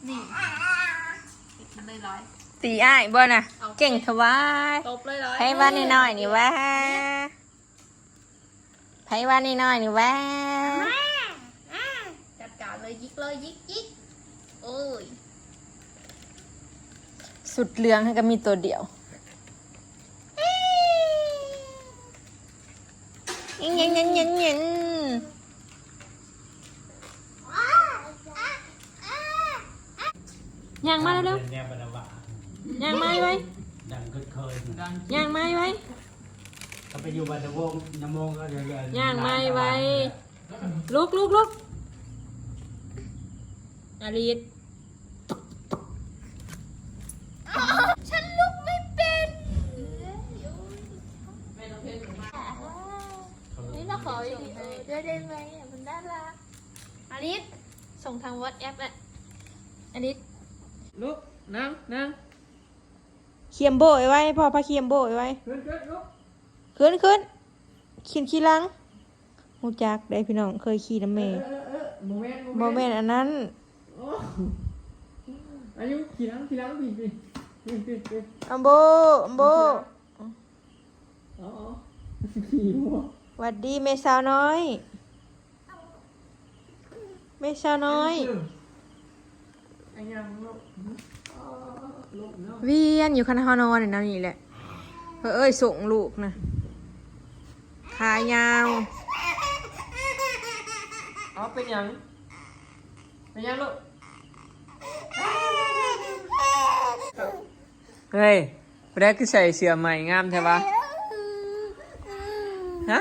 นี่มันเลยร้อยตีอ้ายบ่น่ะเก่งทว่าตบเลยร้อยไผว่าน้อยๆนี่ว่าไผว่าน้อยๆนี่ว่าจัดการเลยยิกเลยยิกโอ้ยสุดเหลืองให้ก็มีตัวเดียวยิงย่างมาเร็วย่างมาไว้ดังเคยย่างมาไว้เขาไปอยู่บ้านตะวงน้ำมงก็เรื่อยย่างมาไว้ลุกอาลีดฉันลุกไม่เป็นนี่เราขออยู่ด้วยได้ไหมมันน่ารักอาริสส่งทาง WhatsApp อ่ะอาริสลุกนั่งเขียมโบยไว้พ่อพาเขียมโบยไว้ขึ้นขี่หลังหูจักได้พี่น้องเคยขี่น้ำเมย์โมเมนต์อันนั้นอายุขี่ล้างพี่อัมโบหวัดดีเมสาวน้อยเวียนอยู่คันฮานอนนี่นะนี่แหละเอ้ยส่งลูกนะขายาวเป็นยังลูกเฮ้ยไปได้คือใส่เสื้อใหม่งามใช่ปะฮะ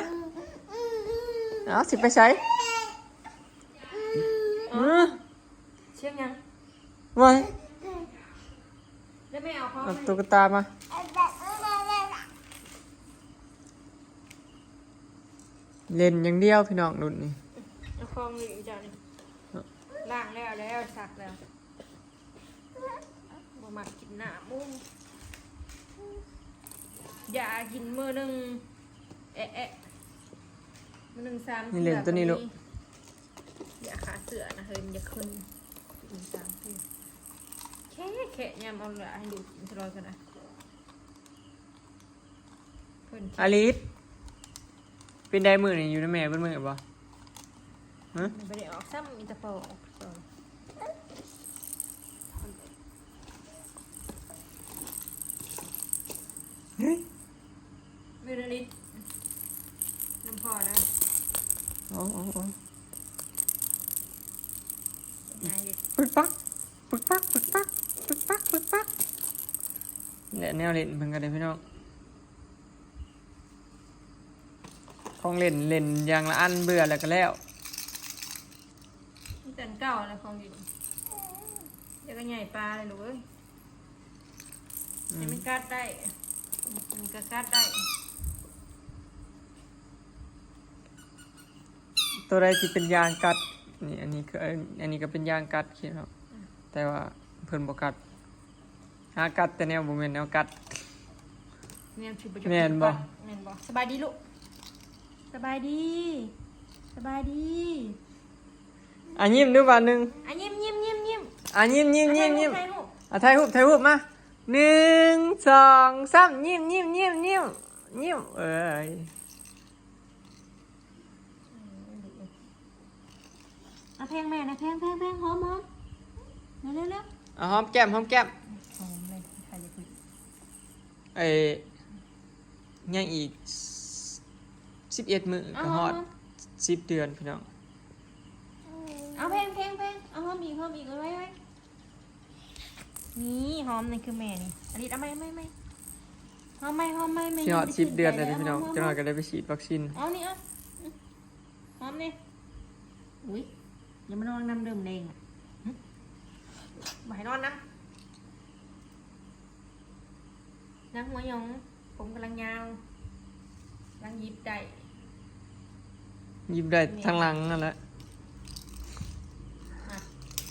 เอาสิไปใส่เชื่อยังว้ายได้ไม่เอาเขาเอาตุ๊กตามาเล่นอย่างเดียวพี่น้องนุ่นนี่เอาคลองอยู่อีกจ้านี่ล้างแล้วสักแล้วบ่มักกินหน้ามุ้งอย่ากินมือหนึ่งมือหนึ่ง3นี่เล่นตัวนี้ลูกอย่าขาเสือนะเฮ้ยอย่าขึ้นกิน3เสือแค่ยำเอาละให้ดูกินตลอดกันนะอาลิสเป็นได้มือนี่อยู่ในแม่เป็นมือป่ะฮะไม่ได้ออกซ้ำมีแต่ปอกเฮ้ยเมลลิสน้ำพอได้ปึ๊กปักเนี่ยแนวเล่นเพิ่งกันเลยพี่น้องของเล่นอย่างละอันเบื่อแล้วก็แล้วแต่เก่าอะไรของอยู่เดี๋ยวก็ใหญ่ปลาเลยลูกเอ้ยมันกัดได้มันก็กัดได้ตัวใดที่เป็นยางกัดนี่อันนี้ก็เป็นยางกัดคิดครับแต่ว่าเพิ่นบ่กัดหากัดแต่แนวบ่แม่นแนวกัดแม่นบ่สบายดีลูกสบายดียิ้มดูบาดนึงยิ้มยิ้มถ่ถ่ายรูปมา1 2 3ยิ้มเอ้ยเพลงแม่นะเพลงหอมเร็วหอมแก้มเลยใครจะคุยยังอีก11 มื้อก็ฮอด10 เดือนพี่น้องเอาเพลงเอาหอมอีกเอาไว้นี่หอมนี่คือแม่นี่อันนี้เอาไม่หอมไม่พี่ฮอด10 เดือนแล้วพี่น้องจังหน่อยก็ได้ไปฉีดวัคซีนเอานี่หอมนี่อุ้ยอย่ามานอนน้ำเดิมเองอ่ะบ่ให้นอนนะนั่งหัวยองผมกำลังยาวกำลังยิบได้ทางหลังนั่นแหละ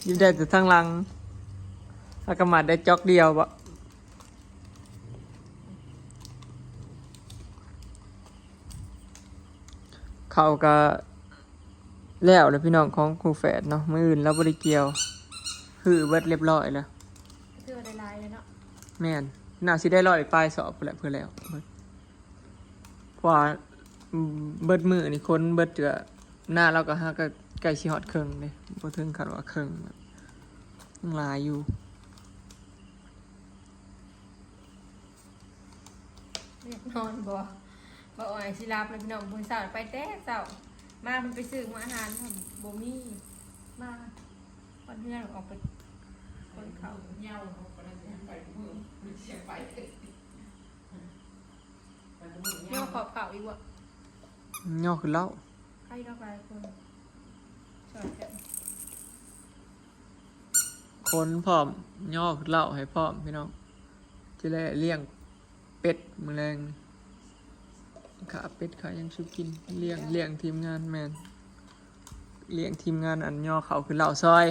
ยิบได้แต่ทางหลังอากาศได้จอกเดียวบ่เขาก็แล้วพี่น้องของครูแฝดเนาะมื้ออื่นเราบ่ได้เกี่ยว หือเบิดเรียบร้อยแล้ว คือว่าได้ลายเลยเนาะ แม่นน่าสิได้ร้อยปลายสอบพุ่นแหละเพื่อแล้วเบิดเพราะว่าเบิดมือนี่คนเบิดเจือหน้าเราก็หาก็ใกล้สิฮอดครึ่งเลยบ่ถึงขั้นว่าครึ่งยังหลายอยู่ นอนบ่อ่อยสิรับเลยพี่น้องมื้อเช้าไปแต่เช้ามาเพิ่นไปซื้อหัวอาหารทำบ่มีมาวันเฮือนออกไปคนเขาเหย้าเขาก็ได้ไปมือมันเสียไปย่อขอบเขาอีกว่ะ ย่อคือเหล้า ใครดอกหลายคนช่วยกัน คนพร้อมย่อคือเหล้าให้พร้อมพี่น้องที่แรกเลี้ยงเป็ดมื้อแรงขาเป็ดขายังสุกินเลี้ยงทีมงานแม่นเลี้ยงทีมงานอันย่อเขาคือเหล้าซอย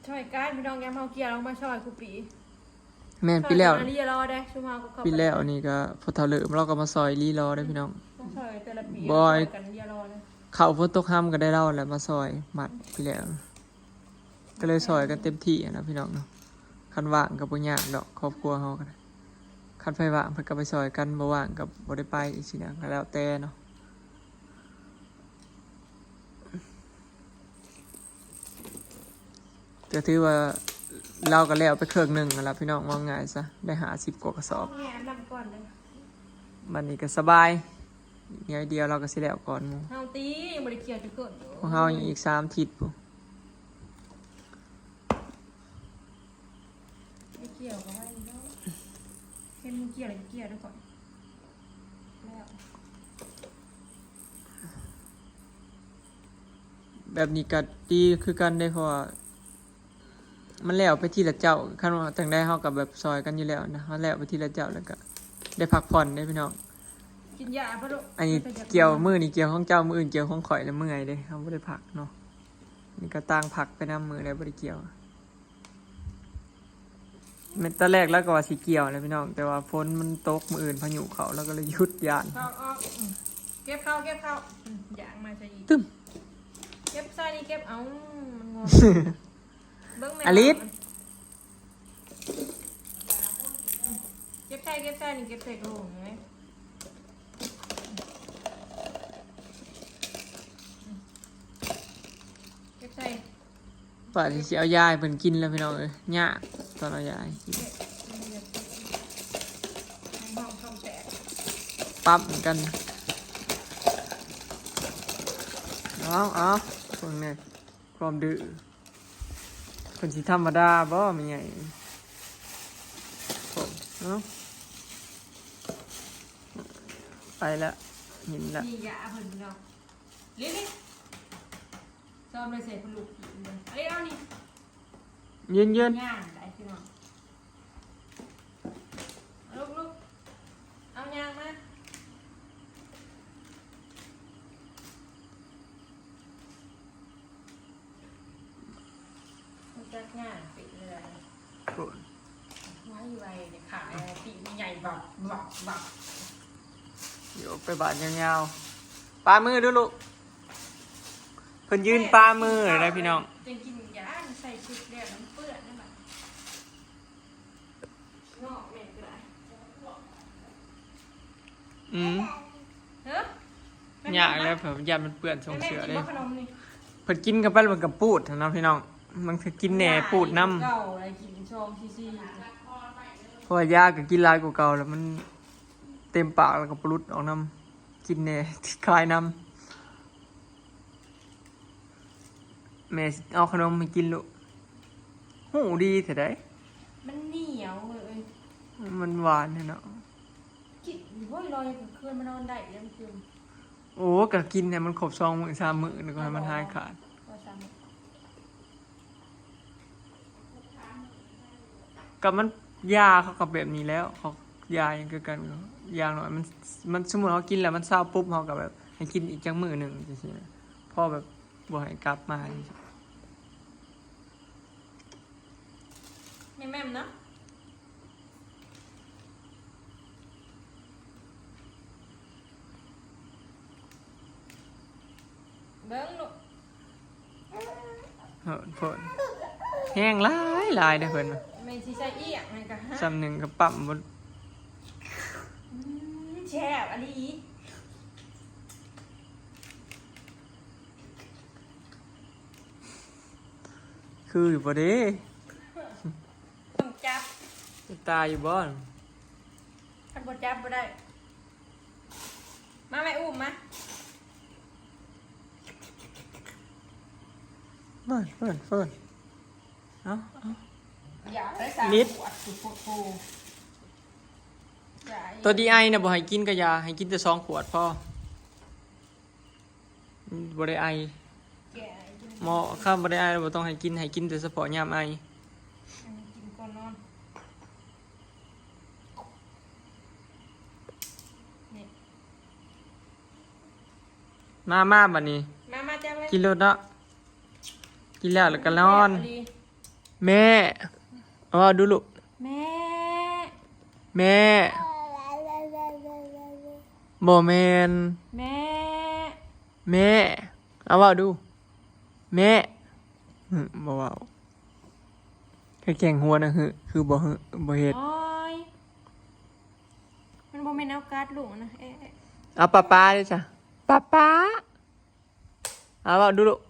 ช่วยกันพี่น้องยามเฮาเกี่ยวลงมาช่วยครูปี แม่นปีแล้ว ช่วยกันรีรอได้ชุมเฮาก็เข้า ปีแล้วนี่ก็พอเท่าเลิมเราก็มาซอยรีรอได้พี่น้อง ต้องช่วยแต่ละปี บอย ช่วยกันรีรอเลย เขาฝนตกห้ำก็ได้เล่าแหละมาซอยมัดปีแล้ว ก็เลยซอยกันเต็มที่นะพี่น้องเนาะคันว่างกับบ่ยากดอกครอบครัวเฮาก็ได้คันไฟว่างเพิ่นก็ไปซอยกันบ่ว่างก็บ่ได้ไปอีกสินะก็แล้วแต่เนาะก็ถือว่าเราก็แล้วไปเครื่องหนึงนั่นล่ะพี่น้องว่าง่ายซะได้50กว่ากระสอบ แง่นำก่อนเลย บัดนี้ก็สบายเดียวเดียวเราก็สิแล้วก่อนหมู่ เฮาตียังบ่ได้เกี่ยวจะเกิดอยู่ ของเฮายังอีก3ทิศพุ่น ไม่เกี่ยวก็ไว้เนาะเห็นมึงเกี่ยวอะไรก็เกี่ยวด้วยก่อนแล้ว แบบนี้ก็ดีคือกันได้เพราะว่ามันแล้วไปทีละเจ้าคันว่าตั้งได้เฮากับแบบซอยกันอยู่แล้วนะเฮาแล้วไปทีละเจ้าแล้วก็ได้พักผ่อนได้พี่น้อง กินยาปะลูก อันนี้เกี่ยวมื้อนี่เกี่ยวของเจ้ามื้ออื่นเกี่ยวของข่อยแล้วเมื่อยเด้เฮาบ่ได้พักเนาะนี่ก็ต่างพักไปนำมื้อแล้วบ่ได้เกี่ยวแม่นตอนแรกแล้วก็ว่าสิเกี่ยวนะพี่น้องแต่ว่าฝนมันตกมื้ออื่นพายุเข้าแล้วก็เลยหยุดยาน เข้าออกเก็บเข้าอย่างมาจะอีก ตึ้ม เก็บใส่นี่เก็บเอามันงงเบิ่งแม่ อลิส เก็บใส่นี่เก็บใส่กระโหลกไงเก็บใส่ ป่าสิเอายายเพิ่นกินแล้วพี่น้องเอ้ยยากตอนเอายายกิน ในห้องช่องแตก ปั๊บเหมือนกันเอาพวกนี้ความดื้อคนสิธรรมดาบ่มีไงผมไปแล้วเห็นแล้ว นี่ยาเพิ่นพี่น้องลิ้นนี่ซ้อมเลยใส่พลุกอีกเลยอันนี้เอานี่ ยืน ย่างได้พี่น้องลุกเอายางมาจักง่ายปิดเลย ไว้เนี่ยขายปีใหญ่บับ เดี๋ยวไปบาดยาวๆปลามือดูลูกเพิ่นยืนปลามือเลยนะพี่น้อง จะกินยาใส่ชุดเรียบน้ำเปื้อนนั่นแหละงอกเม็ดก็ได้ เฮ้ย ยากแล้วเผื่อยันมันเปื้อนทรงเสือเลย แม่กินบ่ขนมนี่ เพิ่นกินกับไปแล้วมันกับปูดนะพี่น้องมันคือกินแหน่ปูดน้ำ เก่าอะไรกินชองซี เพราะว่ายาก็กินหลายกว่าเก่าแล้วมันเต็มปากแล้วก็ปลุดออกน้ำกินแหน่คลายน้ำแม่เอาขนมมากินลูกหูดีเถอะได้ มันเหนียวเลย มันหวานเนาะ กินอยู่บ่อยลอยกับคืนมานอนได้ยังคืน โอ้ก็กินเนี่ยมันครบ2 มื้อ3 มื้อแล้วก็ให้มันหายขาด ก็ซ้ กับมันยาเขากับแบบนี้แล้วเขายายังคือกันยาหน่อยมันสมมุติเขากินแล้วมันเศร้าปุ๊บเขากับแบบให้กินอีกจังมื้อหนึงจังซี่นะพอแบบบ่ให้กลับมาจังซี้ ำแม่มๆนะเบิ้งลูก เพิ่นแห้งหลายหลายเด้อเพิ่นว่ะ ไม่ใช่ใส่อีกอย่างนั้นก็ฮะ ซ้ำหนึ่งก็ปั๊มบ่ แช่บอันนี้ คืออยู่บ่เด้ ต้องจับ จะตายอยู่บ่ คันบ่จับบ่ได้ มาแม่อุ้มมา เฟิ่นเอ้า อย่าได้สาม นิด ขวดสุดโปูอย่า ตัวดีไอน่ะบ่ให้กินก็ยาให้กินแต่2 ขวดพอบ่ได้ไอ แก่กิน หมอข้ามบ่ได้ไอบ่ต้องให้กินแต่เฉพาะยามไอ อันนี้กินก่อนนอนนี่ มาบัดนี้ มาจับเลย กินรถเนาะกินแล้วก็นอน แซ่บดี แม่เอาดูลูก แม่ แม่บ่แม่น แม่ แม่เอาว่าดูแม่บ่เว้าแค่แกงหัวนะคือบ่เฮ็ด โอ้ยมันบ่แม่นเอาการ์ดลูกนะเอ๊ะ เอาป้าด้วยจ้ะป้าเอาว่าดูลูก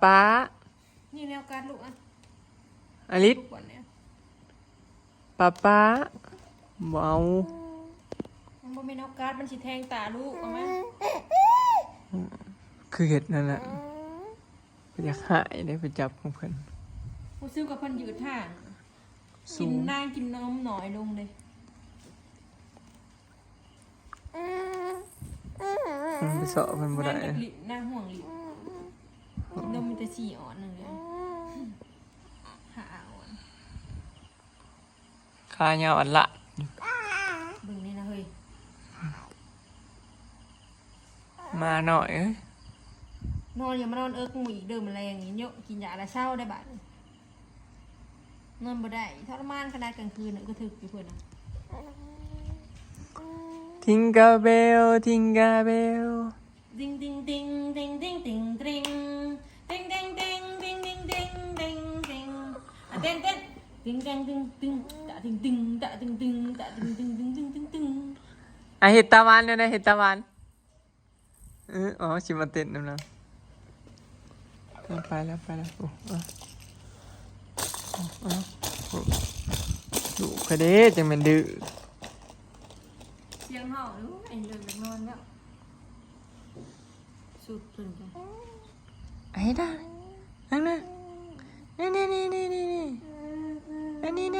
ป้า นี่แนวการ์ดลูกอ่ะ อลิศ ลูกก่อนเนี่ย ป้าบ่เอา มันบ่แม่นเอาการ์ดมันสิแทงตาลูกเอาไหม คือเฮ็ดนั่นน่ะอยากหายได้ไปจับของเพิ่น ผู้ซื้อกับเพิ่นยืดทาง สู กิน ง นางกินนมหน่อยลงเลย มันไปเสาะมันบ่ได้ นางลิบนางห่วงลิบนมมีแต่4อ่อนนึงเลยหาอ่อน ขายาวอันละ เบิ่งนี่นะเฮ้ย มาหน่อยเอ้ย นอนอย่ามานอนเอิกหมูอีกเดิมแมลงนี่เยอะกินยาละเช้าได้บาดนอนบ่ได้ทรมานขนาดกลางคืนน่ะก็ถึกอยู่เพิ่นน่ะ ทิงกาเบล ดิงดิงดิงดิงดิงดิงดิงดิงดิงดิงดิงดิงดิงดิงดิงอ่ะเต้นดิงดิงดิงดิงตะดิงดิงตะดิงดิงตะดิงดิงดิงดิงดิงดิง อ่ะเห็ดตะวันเนี่ยนะเห็ดตะวันอ๋อชิมาเต้นน้ำนะไปแล้วโอ้ดูคดีจังมันดื้อ เสียงเห่าหรือไอ้เรื่องนอนแล้วสุดจนกัน ไอ้ได้นั่งนะนี่อันนี้อ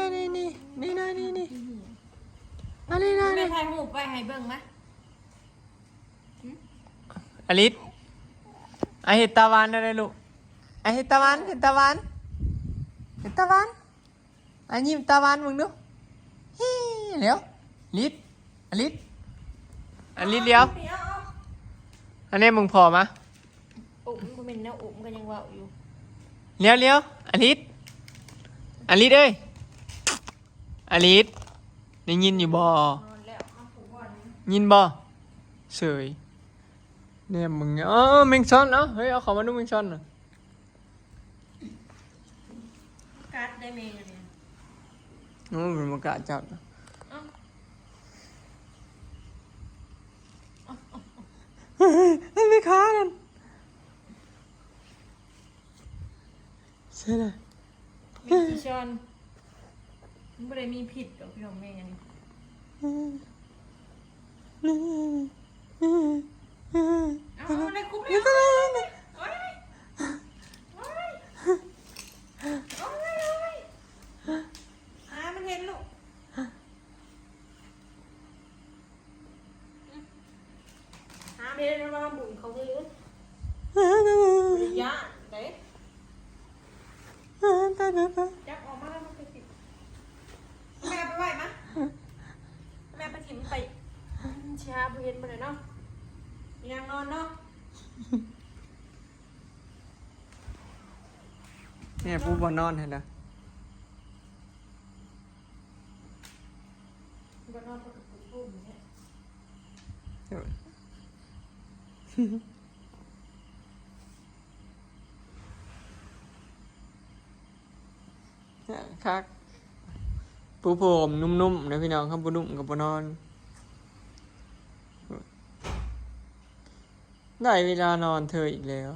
ะไร ไปถ่ายหูปไปให้เบิ่งมะ อลิศไอเห็ดตะวันอะไรลูกไอเห็ดตะวันอันยิ้มตะวันมึงดูฮีเดี๋ยวอลิศเดี๋ยวอันนี้มึงพอมะ อุ๋มก็เป็นแนวอุ๋มก็ยังว่าอยู่ เลี้ยวอลิศเอ้ยอลิศได้ยินอยู่บ่ นอนแล้วเอาผูกก่อน ยินบ่เสยเนี่ยมึงเมงซอนเฮ้ยเอาของมาดูเมงซอนหน่อย การ์ดได้เมย์เนี่ย เป็นมากาจับไม่ค้ากันใช่เลย มีกี่ช้อนมันไม่ได้มีผิดหรอกพี่น้องแม่งอันนี้เอาอะไรคุบเลยมันเห็นลูกเดี๋ยวเราบุ๋มเขาเลยยะเด้จับออกมาแล้วมันไปติดแม่ไปไหวมะแม่ไปถิ่มไปชาเย็นมาเลยเนาะยังนอนเนาะ เนี่ยผู้บอนอนเห็นนะ ก็นอนกับปุ้มเนี่ย คักปูผมนุ่มๆนะพี่น้องครับปูนุ่มกับปูนอน ได้เวลานอนเธออีกแล้ว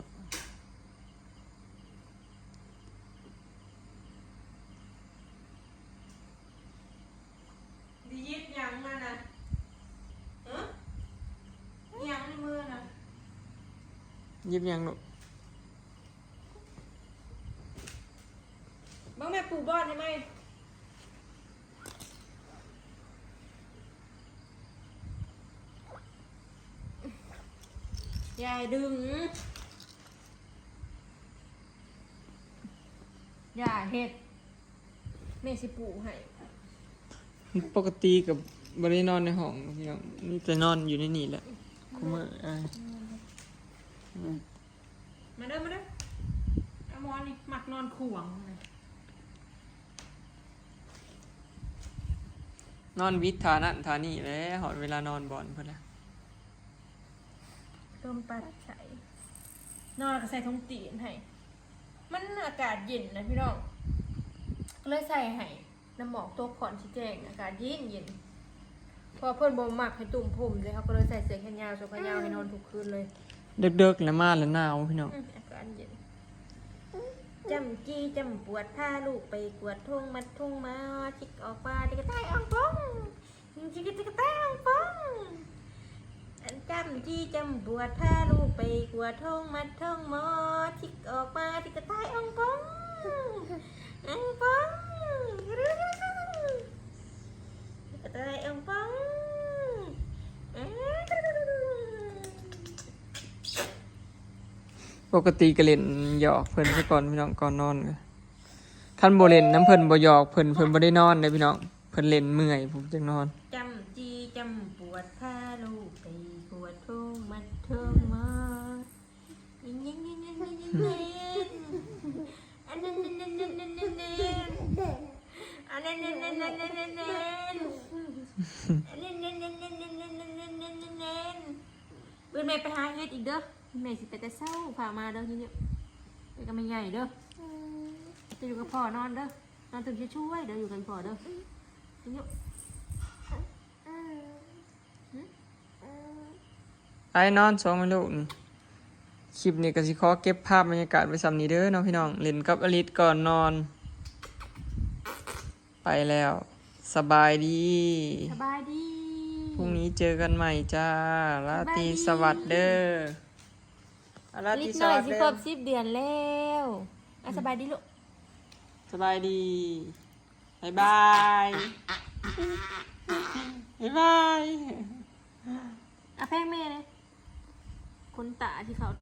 ดียิบยังมานะยังในมือนะ ยิบยังลูก บ้างแม่ปูบอลได้ไหมยายดึงอย่าเฮ็ดแม่สิปูให้ ปกติกับบริโนอนในห้องพี่น้องนี่จะนอนอยู่ในนี่แหละคุมมาเด้อเอาหมอนนี่มักนอนขวงเลย นอนวิทฐานั่นฐานี่แล้วหอดเวลานอนบอลเพื่อนละ ต้มปลาใส่นอนก็ใส่ทงตีนให้มันอากาศเย็นนะพี่น้องก็เลยใส่ให้น้ำหมอกตัวขอนชี้แจงอากาศเย็นพอเพื่อนบ่มักให้ตุ่มผมเลยเขาก็เลยใส่เสื้อแขนยาวโซกยาวให้นอนทุกคืนเลย เด็กๆแล้วมาแล้วหนาวพี่น้อง อากาศเย็นจำจี้จำปวดพาลูกไปกวดทุ่งมัดทุ่งมาจิกออกมาจิกกระต่ายอ่องป้องจิกกระต่ายอ่องป้องจำจี้จำปวดพาลูกไปกวดทุ่งมัดทุ่งมอจิกออกมาจิกกระต่ายอ่องป้องอ่องป้องจิกกระต่ายอ่องป้อง ปกติก็เล่นหยอกเพิ่นซะก่อนพี่น้องก่อนนอนกันคันบ่เล่นน้ำเพิ่นบ่หยอกเพิ่นบ่ได้นอนเลยพี่น้องเพิ่นเล่นเมื่อยผมจึงนอน จำจีจำปวดพาลูกไปปวดทุ่งมัดทุ่งมายิงยิงยิงยิงยิงยิงอันนั้นนั่นนั่นนั่นนั่นอันนั้นนั่นนั่นนั่นนั่นนั่นอันนั้นนั่นนั่นนั่นนั่นนั่นนั่นนั่นนั่นเพื่อนแม่ไปหาเฮ็ดอีกเด้อแม่สิไปแต่เช้าพามาเด้อทีนี้ไปกับแม่ใหญ่เด้อจะอยู่กับพ่อนอนเด้อนอนตื่นช่วยเด้ออยู่กับพ่อเด้อทีนี้ ไอ้นอนสองไม่ลูกนี่คลิปนี้ก็สิขอเก็บภาพบรรยากาศไว้ซ้ำนี้เด้อน้องพี่น้องเล่นกับอลิสก่อนนอน ไปแล้วสบายดี สบายดี พรุ่งนี้เจอกันใหม่จ้าราตรีสวัสดิ์เด้อราตรี ลิด ส หน่อย วัสดิ์ สิ เด้ คร อบ 10 เดือนแล้วสบายดีลูก สบายดีบ๊ายบายบ๊ายบาย แพงแม่เลยคนตาที่เขา